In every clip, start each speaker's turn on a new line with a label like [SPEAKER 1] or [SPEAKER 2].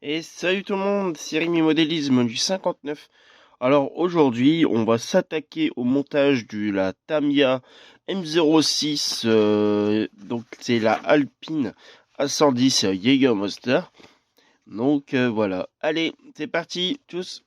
[SPEAKER 1] Et salut tout le monde, c'est Rémi Modélisme du 59. Alors aujourd'hui, on va s'attaquer au montage de la Tamiya M06, donc c'est la Alpine A110 Jägermeister. Donc voilà, allez, c'est parti tous.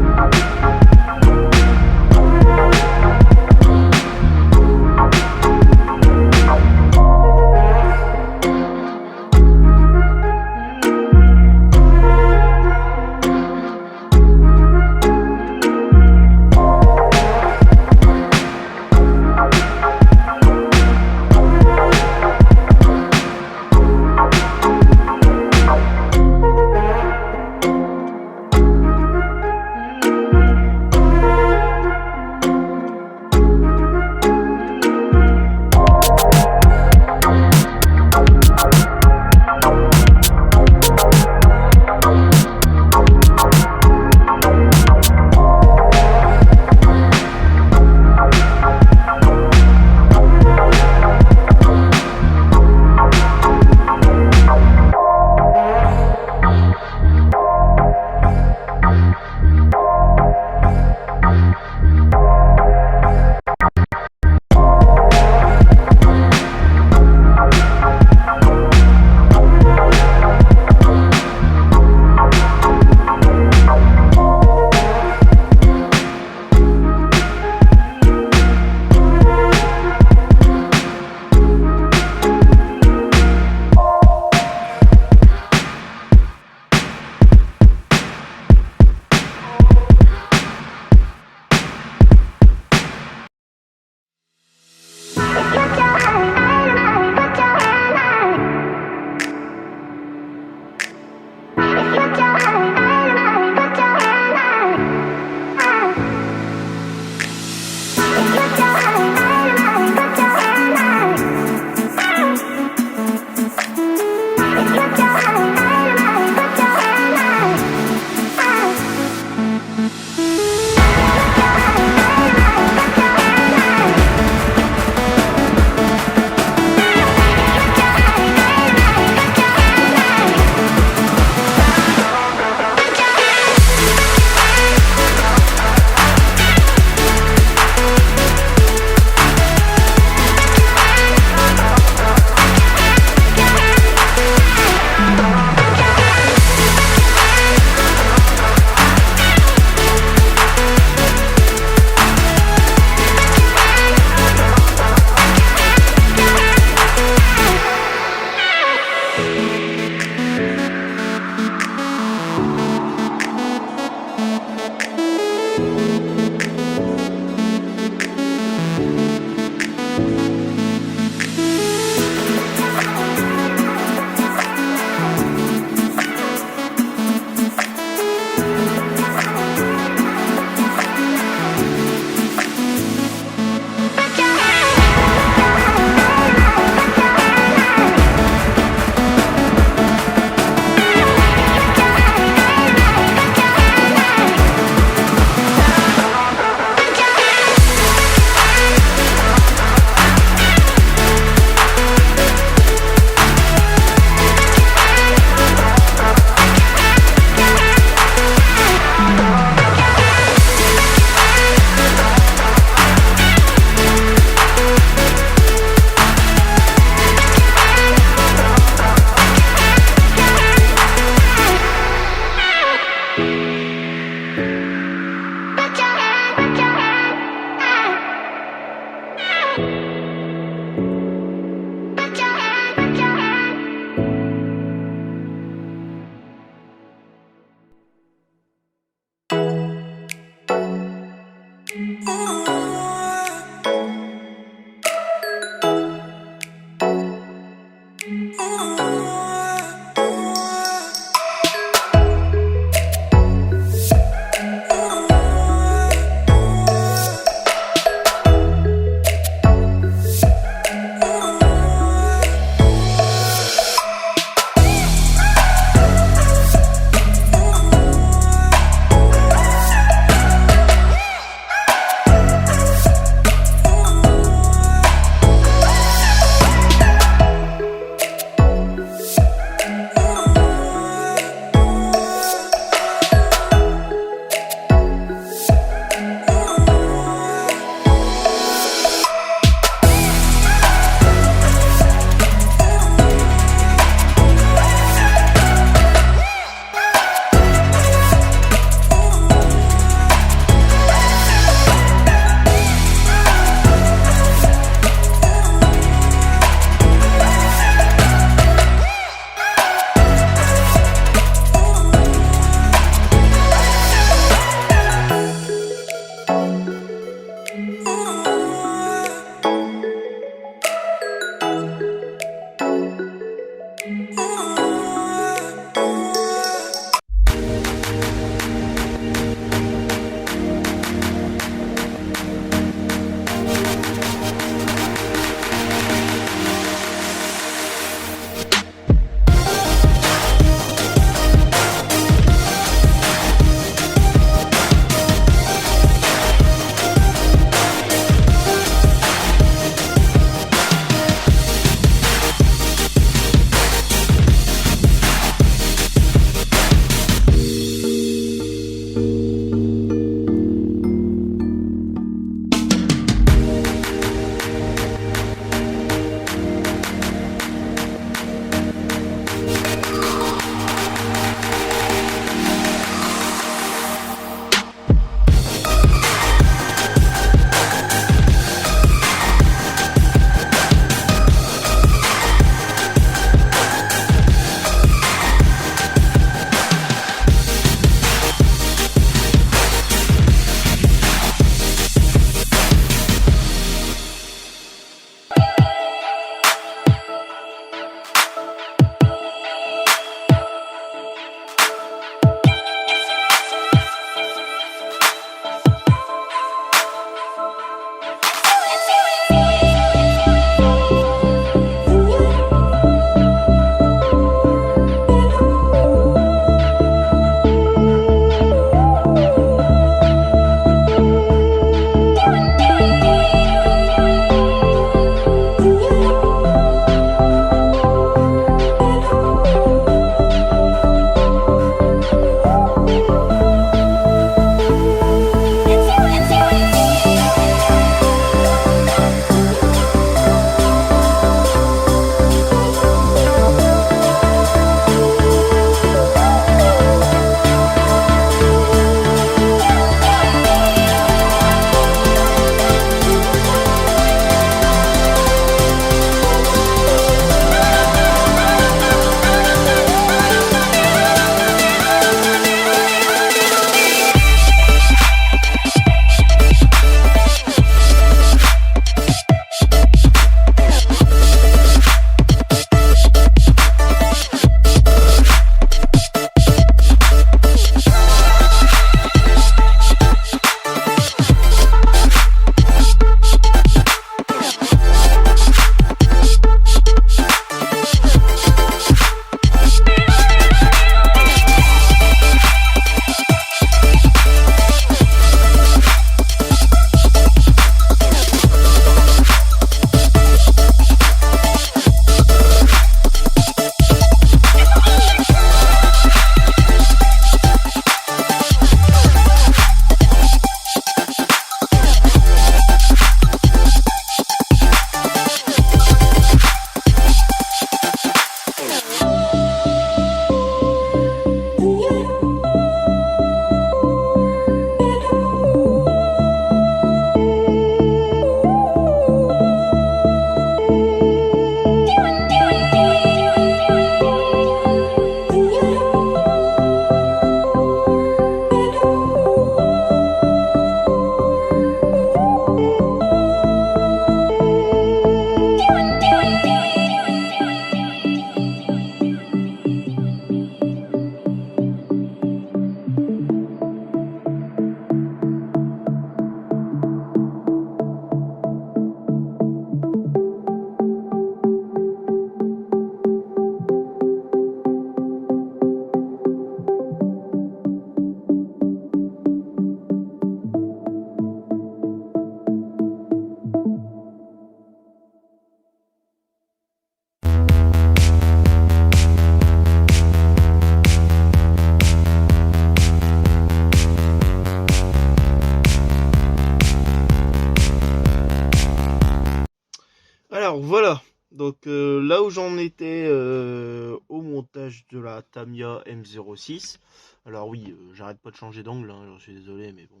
[SPEAKER 1] voilà, donc là où j'en étais au montage de la Tamiya M06. Alors oui, j'arrête pas de changer d'angle, hein, j'en suis désolé, mais bon,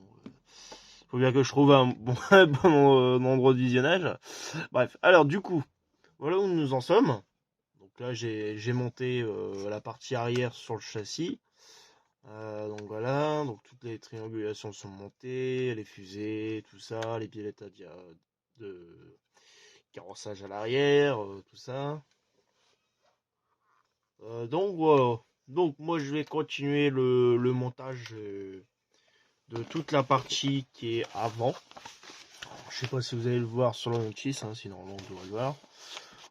[SPEAKER 1] faut bien que je trouve un bon, un bon endroit de visionnage. Bref, alors du coup, voilà où nous en sommes. Donc là, j'ai monté la partie arrière sur le châssis. Donc voilà, donc toutes les triangulations sont montées, les fusées, tout ça, les pilettes de carrossage à l'arrière, tout ça. Donc voilà. Donc moi je vais continuer le montage de toute la partie qui est avant. Je sais pas si vous allez le voir sur la notice, hein, sinon on doit le voir.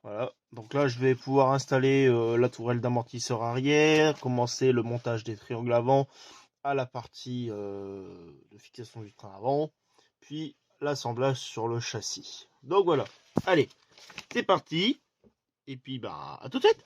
[SPEAKER 1] Voilà. Donc là je vais pouvoir installer la tourelle d'amortisseur arrière, commencer le montage des triangles avant à la partie de fixation du train avant, puis l'assemblage sur le châssis. Donc voilà. Allez, c'est parti. Et puis bah à tout de suite.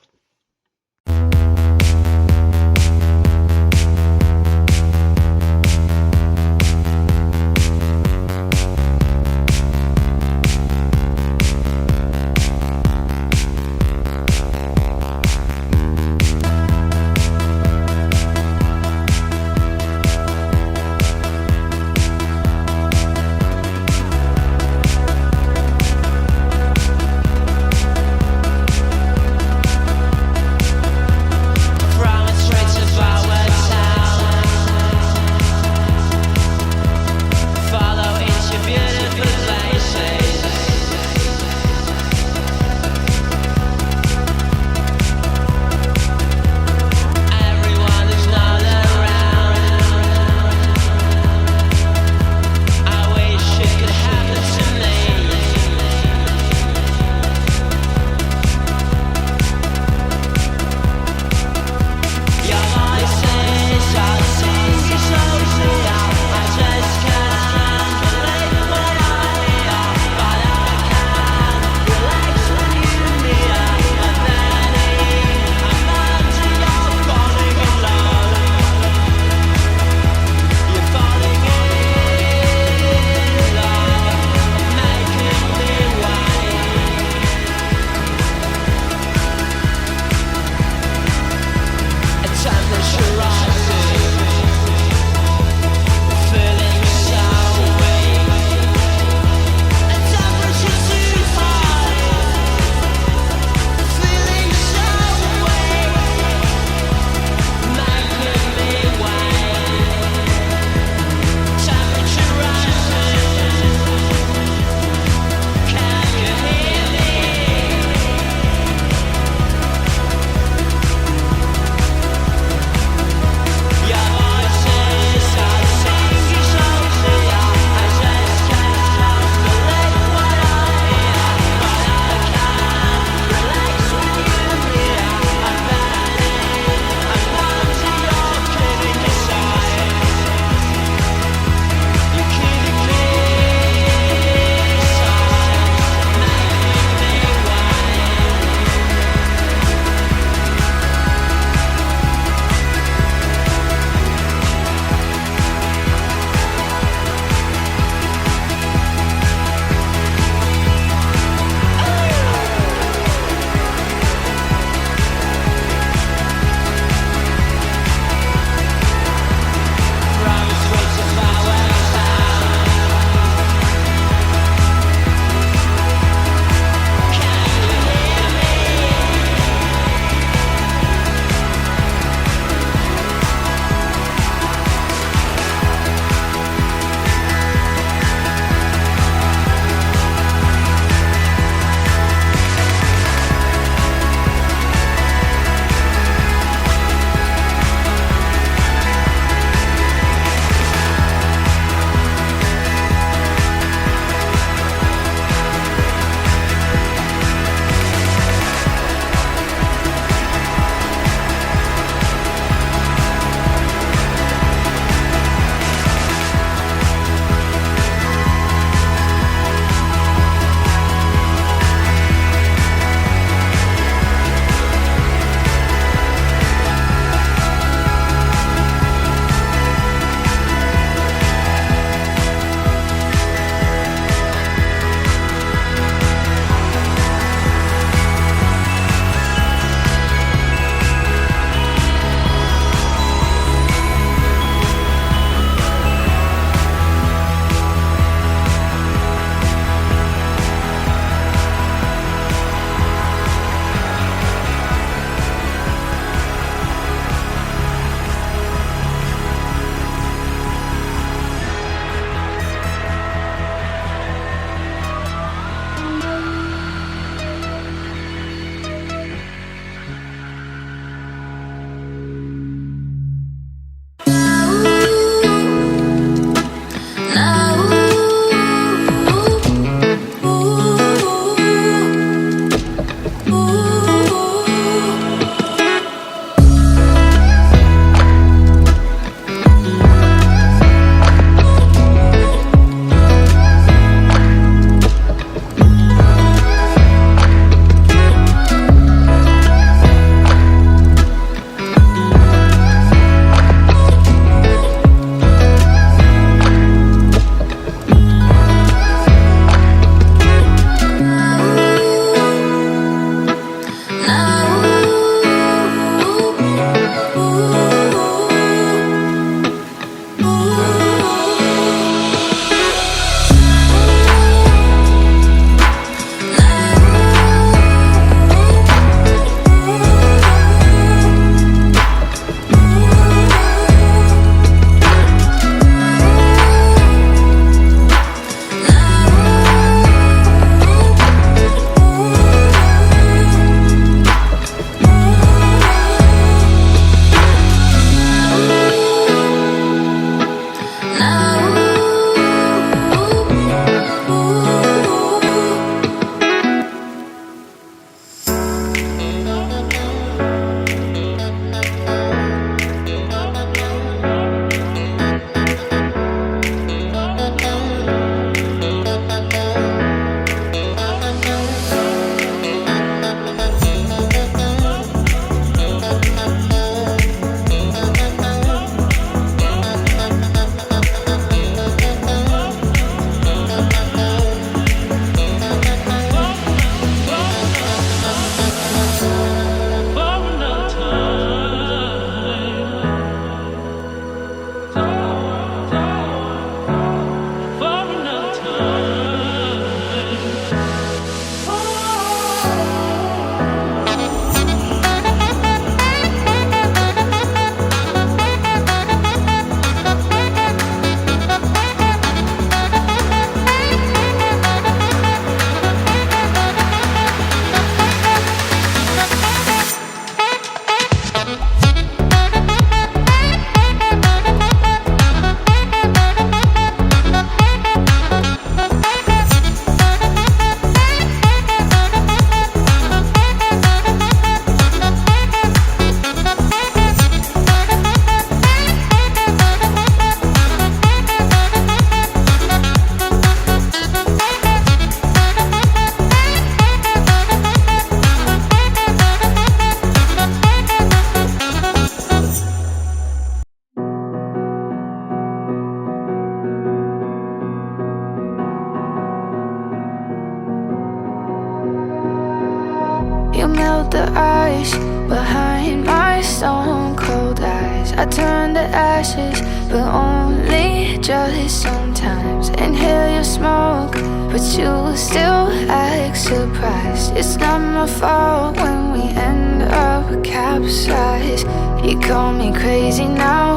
[SPEAKER 2] melt the ice behind my stone cold eyes. I turn to ashes, but only just sometimes. Inhale your smoke, but you still act surprised. It's not my fault when we end up capsized. You call me crazy now,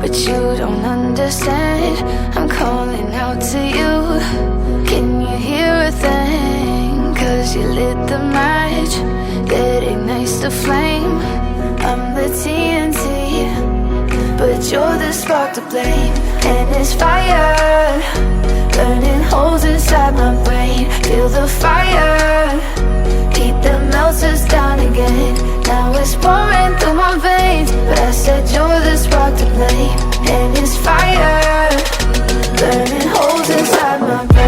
[SPEAKER 2] but you don't understand. I'm calling out to you. Can you hear a thing? 'Cause you lit the match that ignites the flame. I'm the TNT, but you're the spark to blame. And it's fire, burning holes inside my brain. Feel the fire, heat that melts us down again. Now it's pouring through my veins, but I said you're the spark to blame. And it's fire, burning holes inside my brain.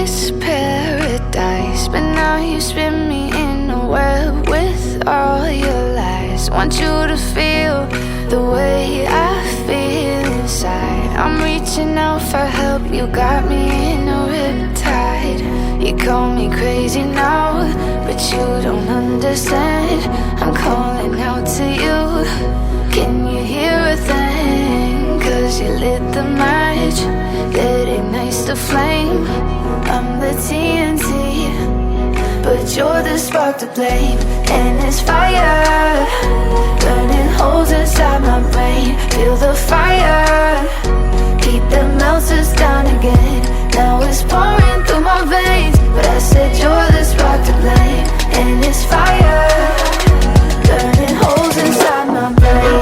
[SPEAKER 2] It's paradise, but now you spin me in a web with all your lies. Want you to feel the way I feel inside. I'm reaching out for help, you got me in a riptide. You call me crazy now, but you don't understand. I'm calling out to you. Can you hear a thing? 'Cause you lit the match that ignites the flame. I'm the TNT, but you're the spark to blame. And it's fire, burning holes inside my brain. Feel the fire, heat that melts us down again. Now it's pouring through my veins, but I said you're the spark to blame. And it's fire, burning holes inside my brain.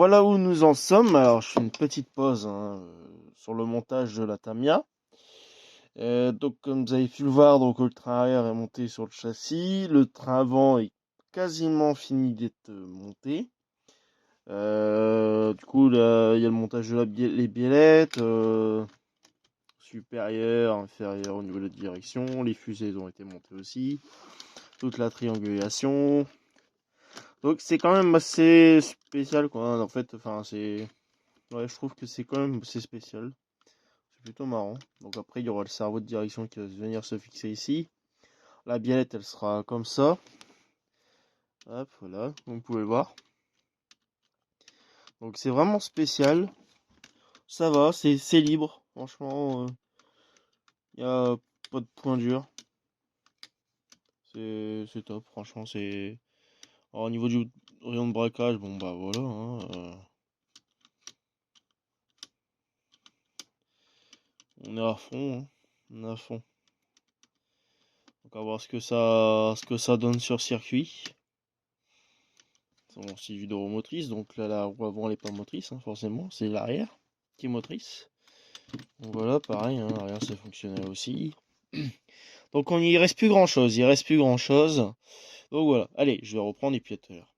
[SPEAKER 1] voilà où nous en sommes. Alors je fais une petite pause sur le montage de la Tamiya. Donc comme vous avez pu le voir, donc le train arrière est monté sur le châssis, le train avant est quasiment fini d'être monté. Du coup là il y a le montage de les biellettes supérieure, inférieure au niveau de la direction, les fusées ont été montées aussi, toute la triangulation. Donc c'est quand même assez spécial quoi, en fait, enfin c'est... Ouais, je trouve que c'est quand même assez spécial. C'est plutôt marrant. Donc après il y aura le cerveau de direction qui va venir se fixer ici. La biellette elle sera comme ça. Hop, voilà, vous pouvez le voir. Donc c'est vraiment spécial. Ça va, c'est libre. Franchement, il n'y a pas de point dur. C'est top, franchement c'est... Alors, au niveau du rayon de braquage, bon bah voilà. On est à fond, hein. On est à fond. Donc on va voir ce que ça donne sur circuit. Bon, c'est du motrice, donc là la roue avant elle est pas motrice, hein, forcément, c'est l'arrière qui est motrice. Donc voilà, pareil, hein, l'arrière c'est fonctionnel aussi. Donc il reste plus grand chose, Donc voilà, allez, je vais reprendre et puis à tout à l'heure.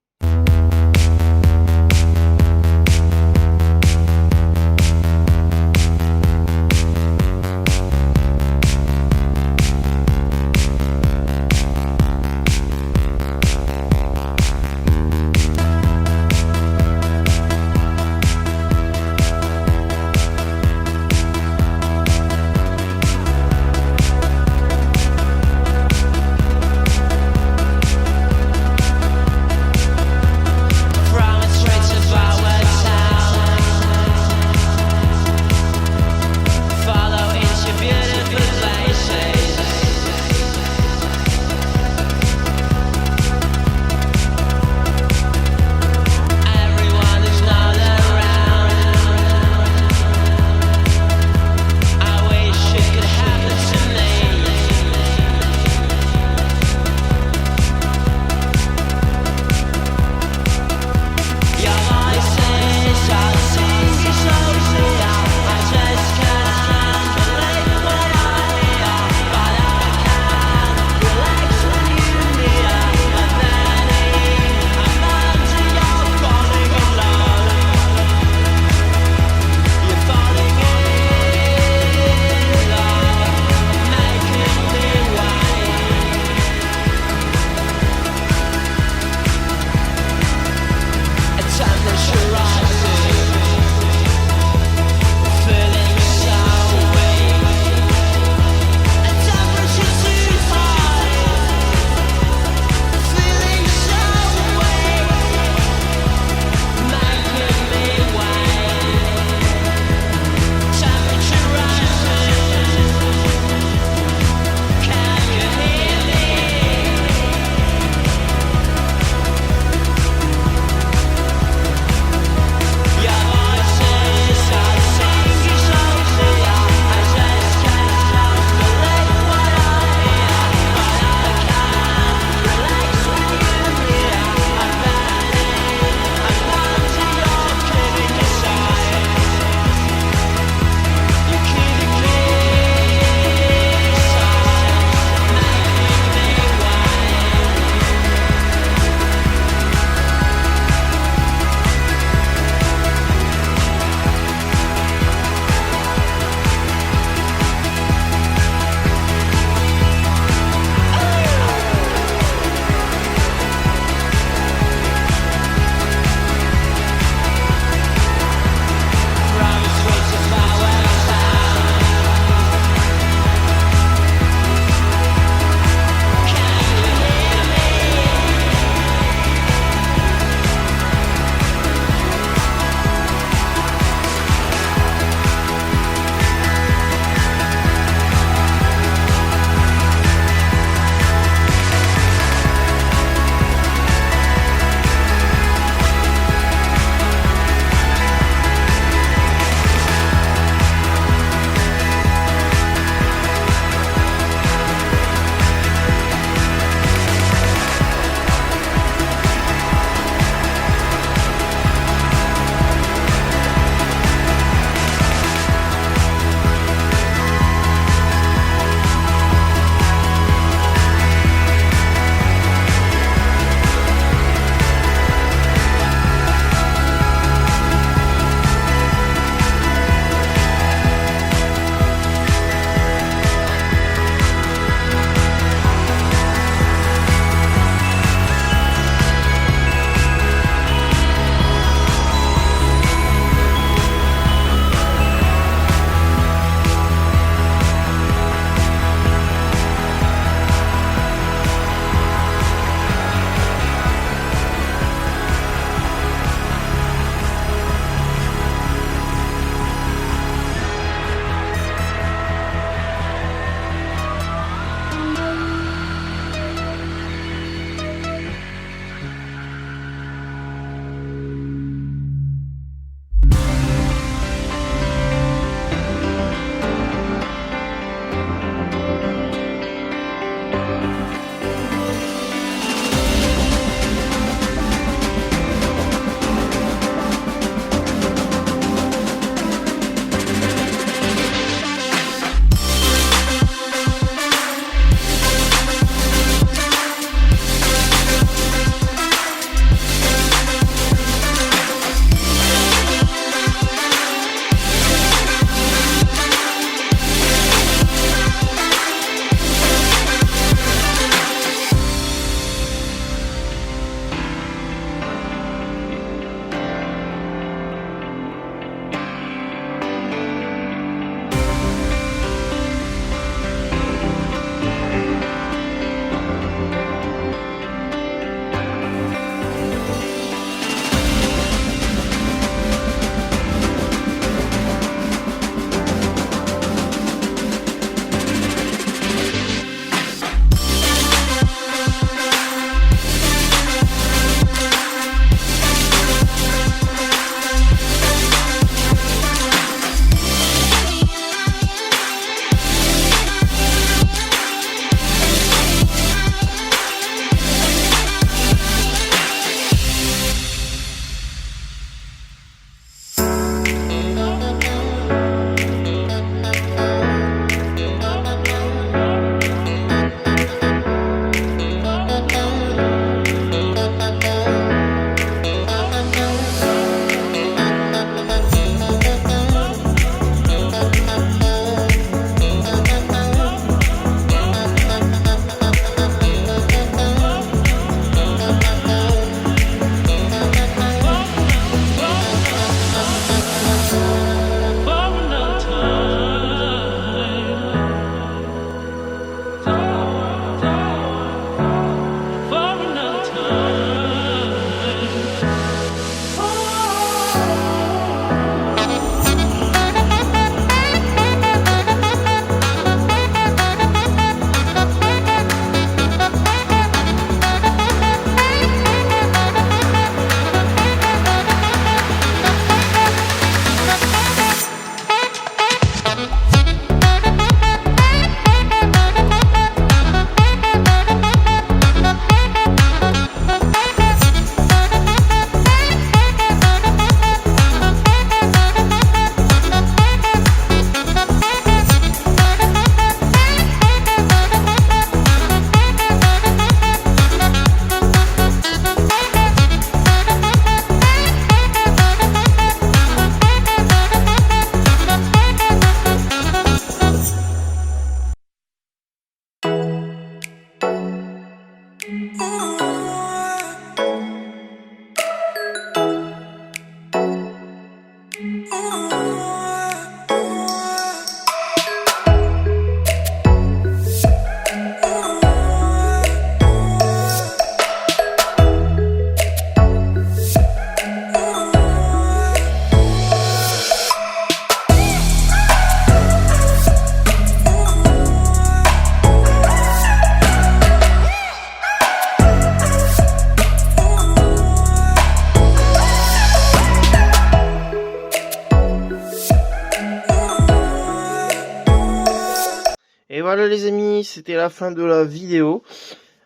[SPEAKER 1] Et voilà les amis, c'était la fin de la vidéo.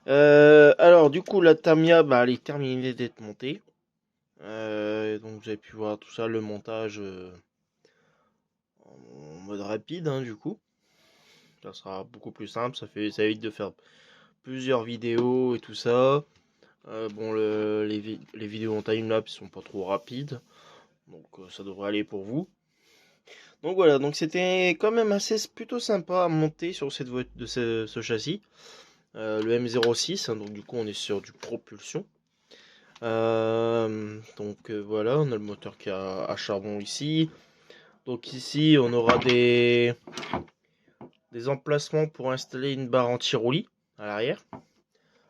[SPEAKER 1] Alors du coup la Tamiya, elle est terminée d'être montée. Donc vous avez pu voir tout ça, le montage en mode rapide du coup. Ça sera beaucoup plus simple, ça évite de faire plusieurs vidéos et tout ça. Bon les vidéos en timelapse sont pas trop rapides. Donc ça devrait aller pour vous. Donc voilà, donc c'était quand même plutôt sympa à monter sur cette ce châssis. Le M06, donc du coup on est sur du propulsion. Voilà, on a le moteur qui est à charbon ici. Donc ici on aura des emplacements pour installer une barre anti-roulis à l'arrière.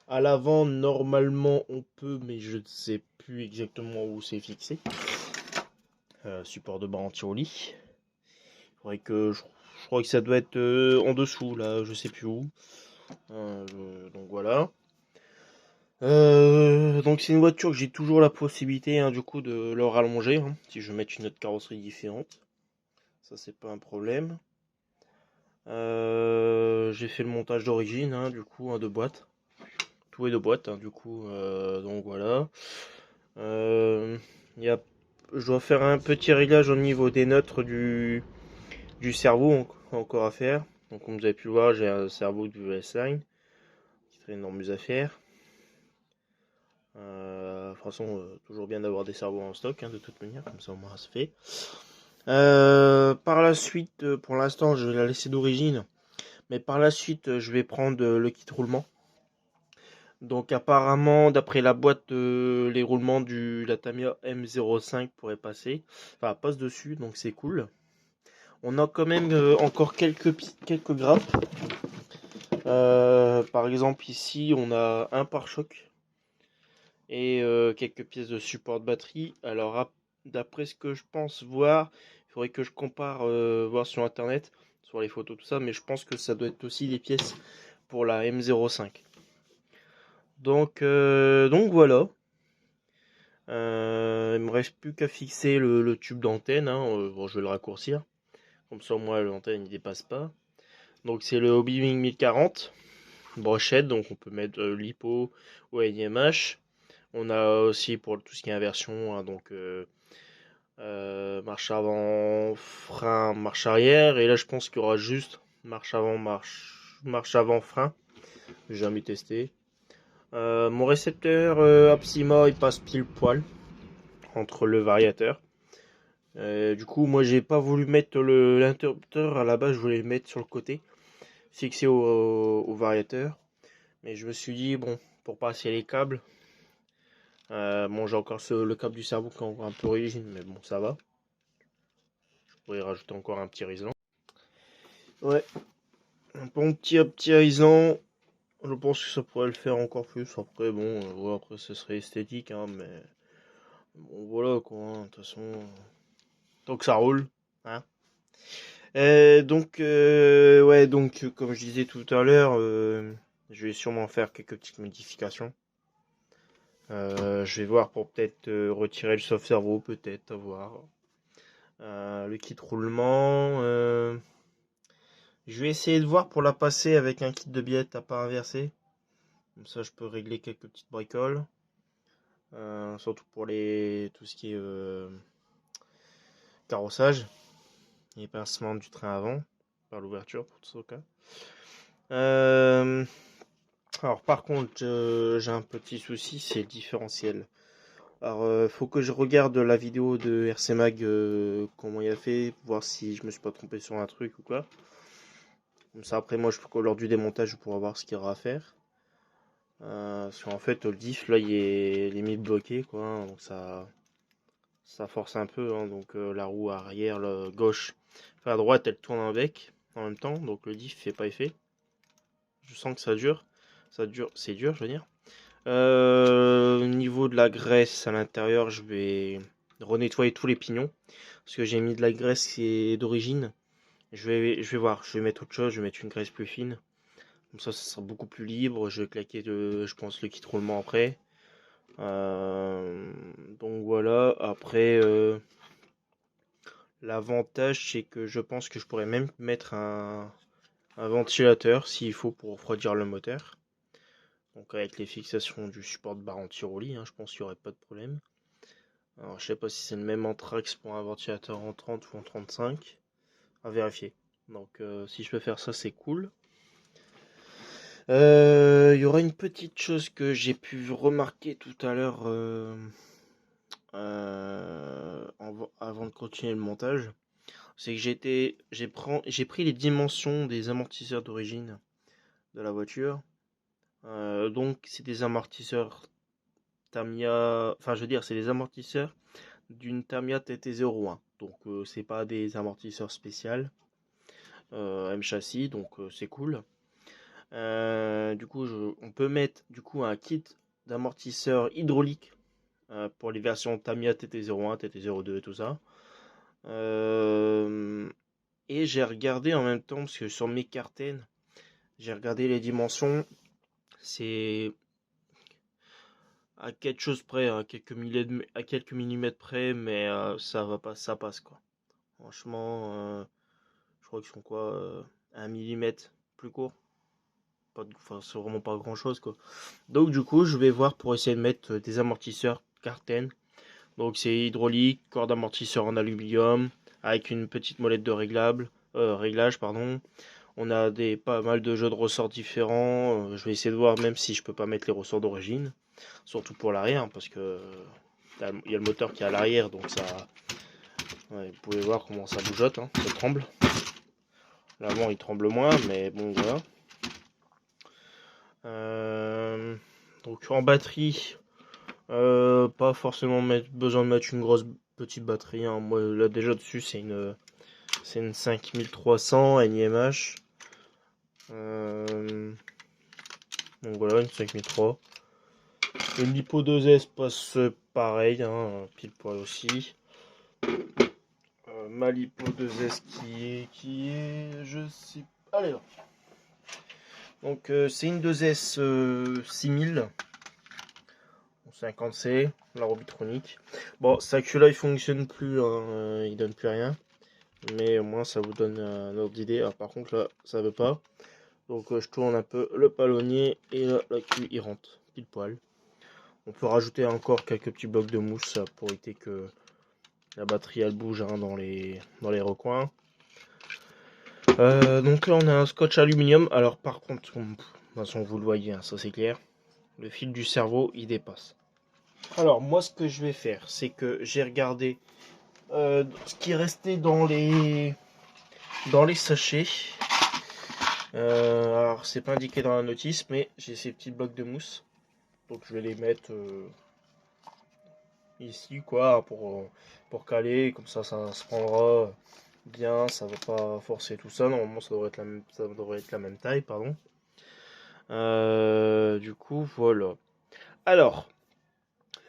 [SPEAKER 1] À l'avant normalement on peut, mais je ne sais plus exactement où c'est fixé. Support de barre anti-roulis. Je crois que ça doit être en dessous là, je sais plus où. Donc voilà. Donc c'est une voiture que j'ai toujours la possibilité du coup de le rallonger si je veux mettre une autre carrosserie différente. Ça c'est pas un problème. J'ai fait le montage d'origine du coup de boîte. Tout est de boîte du coup. Donc voilà. Je dois faire un petit réglage au niveau des neutres du cerveau encore à faire. Donc comme vous avez pu le voir, j'ai un cerveau du S-Line qui traîne dans mes affaires. De toute façon, toujours bien d'avoir des cerveaux en stock de toute manière, comme ça au moins ça se fait. Par la suite, pour l'instant je vais la laisser d'origine, mais par la suite je vais prendre le kit roulement. Donc apparemment d'après la boîte, les roulements la Tamiya M05 pourraient passer, enfin passe dessus, donc c'est cool. On a quand même encore quelques grappes. Par exemple ici on a un pare-choc et quelques pièces de support de batterie. Alors d'après ce que je pense voir, il faudrait que je compare, voir sur internet, sur les photos tout ça, mais je pense que ça doit être aussi des pièces pour la M05. Donc voilà. Il me reste plus qu'à fixer le tube d'antenne. Bon, je vais le raccourcir. Comme ça, moi, l'antenne ne dépasse pas. Donc, c'est le Hobbywing 1040. Brochette, donc on peut mettre LiPo ou NiMH. On a aussi pour tout ce qui est inversion, donc marche avant, frein, marche arrière. Et là, je pense qu'il y aura juste marche avant, marche avant, frein. J'ai jamais testé. Mon récepteur Apsima, il passe pile poil entre le variateur. Du coup, moi, j'ai pas voulu mettre l'interrupteur à la base, je voulais le mettre sur le côté, fixé au variateur. Mais je me suis dit, bon, pour passer les câbles, bon, j'ai encore le câble du cerveau qui est encore un peu rigide, mais bon, ça va. Je pourrais rajouter encore un petit riselant. Ouais, un bon petit riselant. Je pense que ça pourrait le faire encore plus. Après, bon, ouais, après, ce serait esthétique, mais bon, voilà quoi. De toute façon, tant que ça roule, ouais, donc, comme je disais tout à l'heure, je vais sûrement faire quelques petites modifications. Je vais voir pour peut-être retirer le soft servo, peut-être, à voir. Le kit roulement. Je vais essayer de voir pour la passer avec un kit de billettes à pas inversé. Comme ça, je peux régler quelques petites bricoles. Surtout pour tout ce qui est carrossage et pincement du train avant par l'ouverture pour tout ce cas. Alors par contre, j'ai un petit souci, c'est le différentiel. Alors faut que je regarde la vidéo de RC Mag, comment il a fait, voir si je me suis pas trompé sur un truc ou quoi. Comme ça après moi lors du démontage je pourrai voir ce qu'il y aura à faire. Parce qu'en fait le diff là il est limite bloqué quoi, hein, donc ça force un peu, hein, donc la roue arrière, la gauche, enfin à droite elle tourne avec en même temps, donc le diff fait pas effet. Je sens que ça dure, c'est dur je veux dire. Au niveau de la graisse à l'intérieur, je vais renettoyer tous les pignons. Parce que j'ai mis de la graisse qui est d'origine. Je vais voir, je vais mettre autre chose, je vais mettre une graisse plus fine. Comme ça sera beaucoup plus libre. Je vais claquer, je pense, le kit roulement après. Donc voilà, après, l'avantage c'est que je pense que je pourrais même mettre un ventilateur s'il faut pour refroidir le moteur. Donc avec les fixations du support de barre anti-roulis, hein, je pense qu'il n'y aurait pas de problème. Alors je sais pas si c'est le même Anthrax pour un ventilateur en 30 ou en 35. À vérifier. Donc si je peux faire ça, c'est cool. Il y aura une petite chose que j'ai pu remarquer tout à l'heure avant de continuer le montage. C'est que j'ai pris les dimensions des amortisseurs d'origine de la voiture. Donc c'est des amortisseurs Tamiya, enfin je veux dire c'est des amortisseurs d'une Tamiya TT01. Donc c'est pas des amortisseurs spéciaux M châssis, donc c'est cool. Du coup on peut mettre du coup un kit d'amortisseurs hydrauliques pour les versions Tamiya TT01, TT02 et tout ça. Et j'ai regardé en même temps parce que sur mes cartaines, j'ai regardé les dimensions. C'est à quelque chose près, à quelques millimètres près, mais ça va pas, ça passe quoi. Franchement, je crois qu'ils sont quoi, 1 millimètre plus court. Enfin, c'est vraiment pas grand chose quoi. Donc du coup, je vais voir pour essayer de mettre des amortisseurs Carten. Donc c'est hydraulique, corps d'amortisseur en aluminium, avec une petite molette de réglage, pardon. On a pas mal de jeux de ressorts différents. Je vais essayer de voir même si je peux pas mettre les ressorts d'origine. Surtout pour l'arrière, parce que il y a le moteur qui est à l'arrière, donc ça. Ouais, vous pouvez voir comment ça bougeote, hein, ça tremble. L'avant il tremble moins, mais bon voilà. Donc en batterie, pas forcément besoin de mettre une grosse petite batterie, hein. Moi là déjà dessus c'est une 5300 NIMH. Donc voilà, une 5003. Une Lipo 2S passe pareil, hein, pile poil aussi. Ma Lipo 2S qui est, je sais, allez là. Donc c'est une 2S 6000 50C, la Robitronic. Bon, celui-là il fonctionne plus, hein, il donne plus rien. Mais au moins ça vous donne un ordre d'idée. Ah, par contre là ça veut pas. Donc je tourne un peu le palonnier et là la queue il rentre pile poil. On peut rajouter encore quelques petits blocs de mousse pour éviter que la batterie elle bouge, hein, dans les recoins. Donc là on a un scotch aluminium. Alors par contre, de toute façon vous le voyez, hein, ça c'est clair. Le fil du cerveau il dépasse. Alors moi ce que je vais faire, c'est que j'ai regardé ce qui restait dans les sachets. Alors c'est pas indiqué dans la notice, mais j'ai ces petits blocs de mousse. Donc je vais les mettre ici quoi pour caler, comme ça se prendra bien, ça va pas forcer tout ça. Normalement ça devrait être la même taille, pardon. Du coup voilà. Alors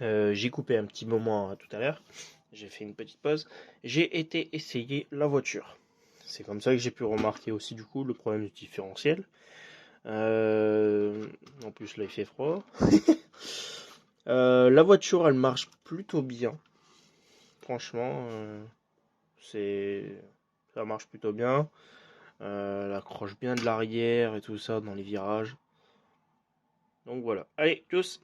[SPEAKER 1] j'ai coupé un petit moment, hein, tout à l'heure. J'ai fait une petite pause. J'ai été essayer la voiture. C'est comme ça que j'ai pu remarquer aussi du coup le problème du différentiel. En plus là il fait froid. La voiture elle marche plutôt bien. Franchement, ça marche plutôt bien. Elle accroche bien de l'arrière et tout ça dans les virages. Donc voilà. Allez, tchuss!